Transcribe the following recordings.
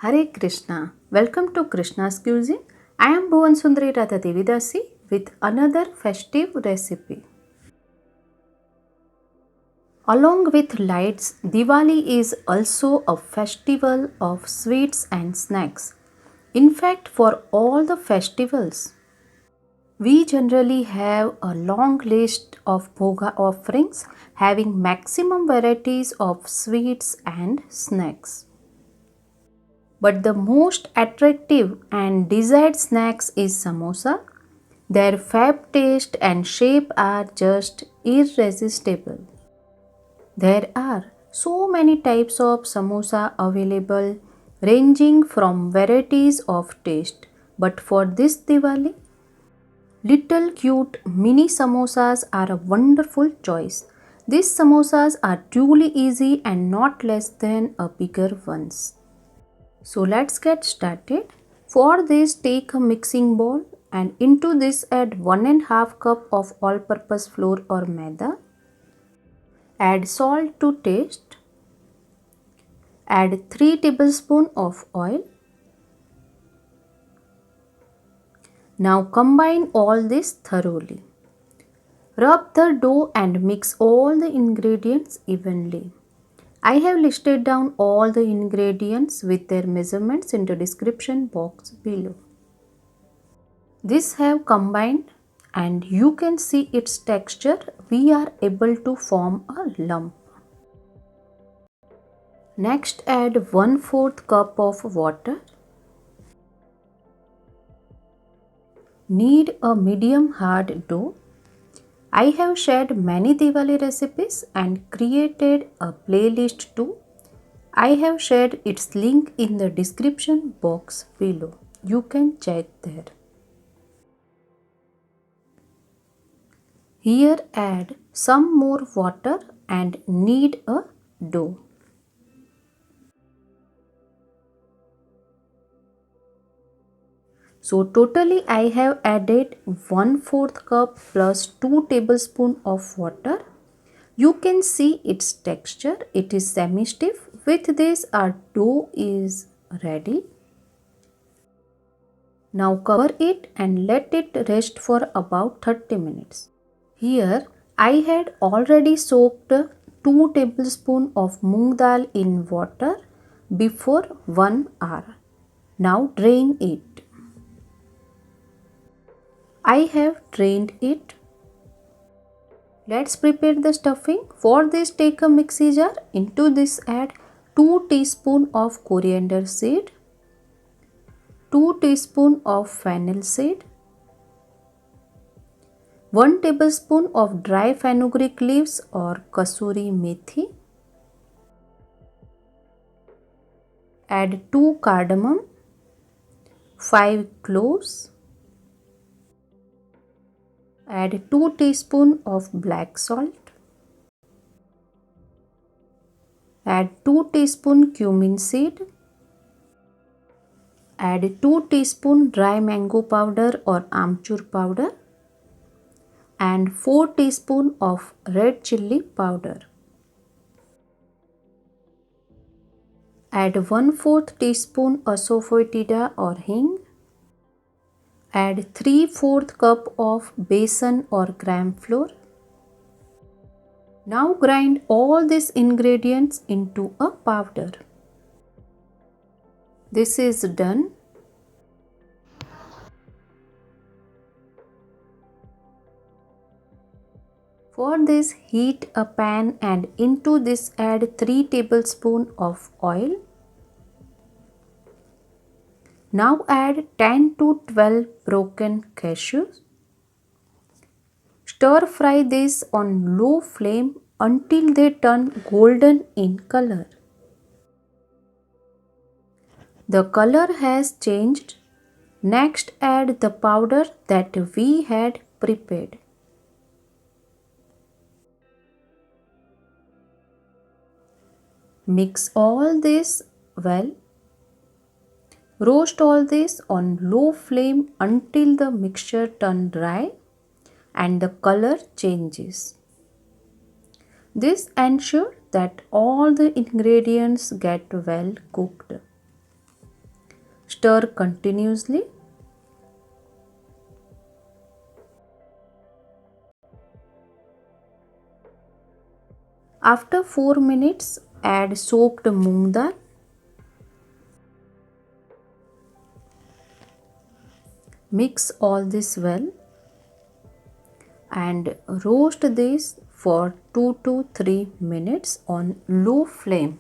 Hare Krishna. Welcome to Krishna's Cuisine. I am Bhuvan Sundari Radha Devidasi with another festive recipe. Along with lights, Diwali is also a festival of sweets and snacks. In fact, for all the festivals, we generally have a long list of bhoga offerings having maximum varieties of sweets and snacks. But the most attractive and desired snacks is samosa. Their fab taste and shape are just irresistible. There are so many types of samosa available ranging from varieties of taste. But for this Diwali, little cute mini samosas are a wonderful choice. These samosas are truly easy and not less than a bigger ones. So let's get started. For this, take a mixing bowl and into this add 1.5 cup of all-purpose flour or maida. Add salt to taste. Add 3 tablespoons of oil. Now combine all this thoroughly. Rub the dough and mix all the ingredients evenly. I have listed down all the ingredients with their measurements in the description box below. This have combined and you can see its texture. We are able to form a lump. Next add 1/4 cup of water. Need a medium hard dough. I have shared many Diwali recipes and created a playlist too. I have shared its link in the description box below. You can check there. Here add some more water and knead a dough. So totally I have added 1/4 cup plus 2 tablespoons of water. You can see its texture. It is semi-stiff. With this our dough is ready. Now cover it and let it rest for about 30 minutes. Here I had already soaked 2 tablespoons of moong dal in water before 1 hour. Now drain it. I have drained it. Let's prepare the stuffing. For this take a mixie jar. Into this add 2 teaspoons of coriander seed, 2 teaspoons of fennel seed, 1 tablespoon of dry fenugreek leaves or kasuri methi. Add 2 cardamom, 5 cloves. Add 2 teaspoons of black salt. Add 2 teaspoons cumin seed. Add 2 teaspoons dry mango powder or amchur powder and 4 teaspoons of red chilli powder. Add 1/4 teaspoon asafoetida or hing. Add 3/4 cup of besan or gram flour. Now grind all these ingredients into a powder. This is done. For this heat a pan and into this add 3 tablespoons of oil. Now add 10 to 12 broken cashews. Stir fry this on low flame until they turn golden in color. The color has changed. Next add the powder that we had prepared. Mix all this well. Roast all this on low flame until the mixture turns dry and the color changes. This ensures that all the ingredients get well cooked. stir continuously. After 4 minutes, add soaked moong dal. Mix all this well and roast this for 2 to 3 minutes on low flame.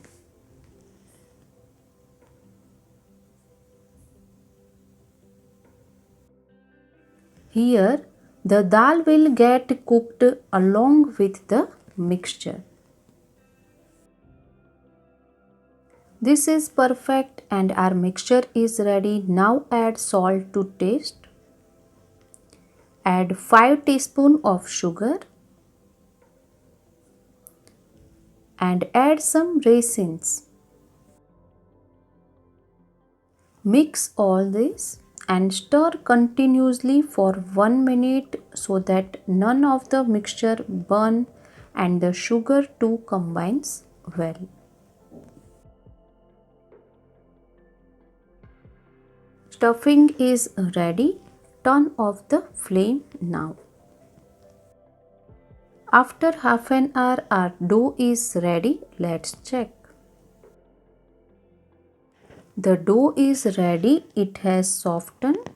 Here, the dal will get cooked along with the mixture. This is perfect and our mixture is ready. Now add salt to taste. Add 5 teaspoons of sugar and add some raisins. Mix all this and stir continuously for 1 minute so that none of the mixture burn and the sugar too combines well. Stuffing is ready. Turn off the flame now. After half an hour, our dough is ready. Let's check. The dough is ready. It has softened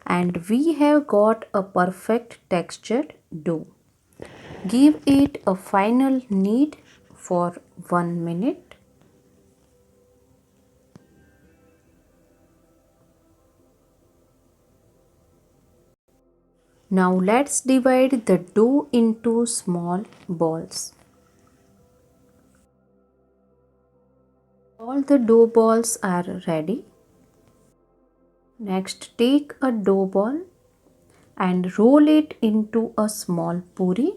and we have got a perfect textured dough. Give it a final knead for 1 minute. Now let's divide the dough into small balls. All the dough balls are ready. Next, take a dough ball and roll it into a small puri.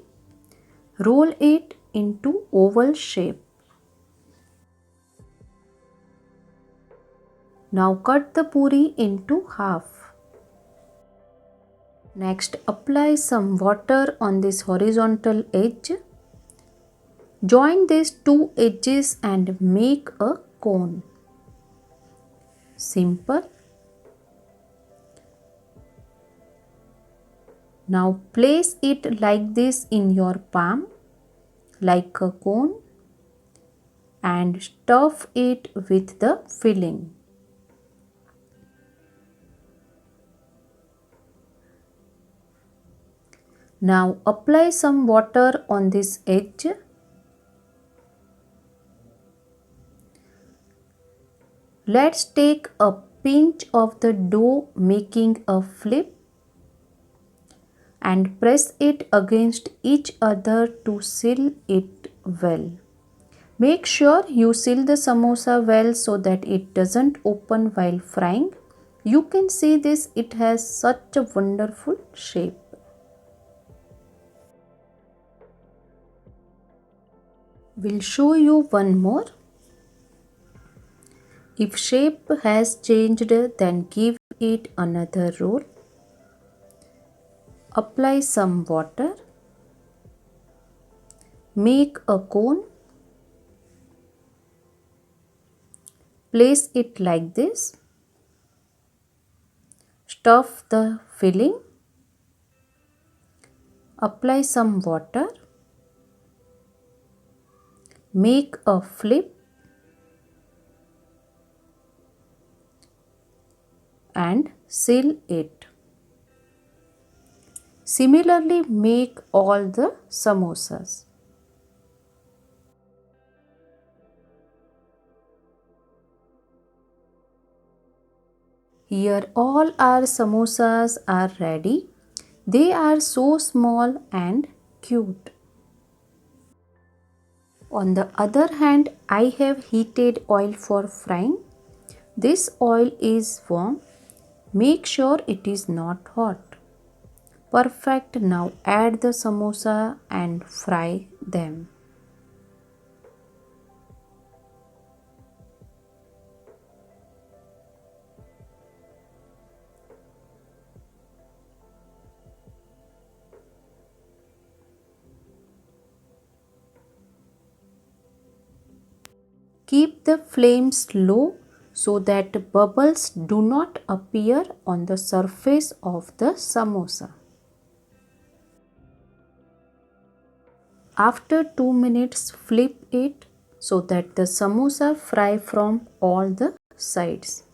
Roll it into oval shape. Now cut the puri into half. Next, apply some water on this horizontal edge. Join these two edges and make a cone. Simple. Now place it like this in your palm, like a cone, and stuff it with the filling. Now apply some water on this edge. Let's take a pinch of the dough, making a flip, and press it against each other to seal it well. Make sure you seal the samosa well so that it doesn't open while frying. You can see this, it has such a wonderful shape. We'll show you one more. If shape has changed, then give it another roll. Apply some water. Make a cone. Place it like this. Stuff the filling. Apply some water. Make a flip and seal it. Similarly, make all the samosas. Here all our samosas are ready. They are so small and cute. On the other hand, I have heated oil for frying. This oil is warm. Make sure it is not hot. Perfect. Now add the samosa and fry them. Keep the flames low so that bubbles do not appear on the surface of the samosa. After 2 minutes, flip it so that the samosa fry from all the sides.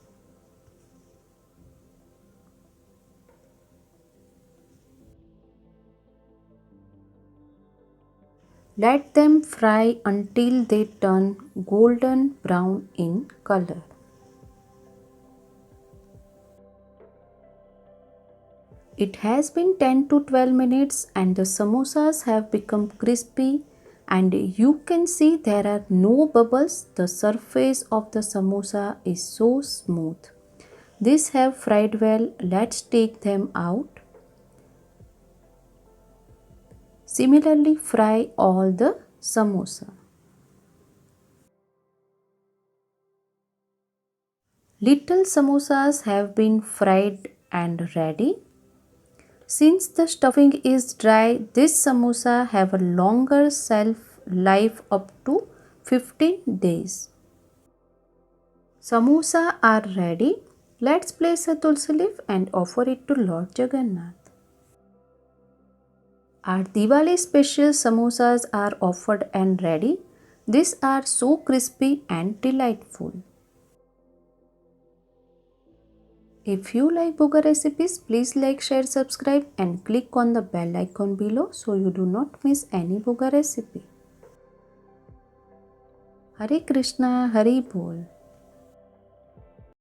Let them fry until they turn golden brown in color. It has been 10 to 12 minutes and the samosas have become crispy, and you can see there are no bubbles. The surface of the samosa is so smooth. These have fried well. Let's take them out. Similarly, fry all the samosa. Little samosas have been fried and ready. Since the stuffing is dry, this samosa have a longer shelf life up to 15 days. Samosa are ready. Let's place a tulsi leaf and offer it to Lord Jagannath. Our Diwali special samosas are offered and ready. These are so crispy and delightful. If you like Bhoga recipes, please like, share, subscribe and click on the bell icon below so you do not miss any Bhoga recipe. Hare Krishna, Hari Bol.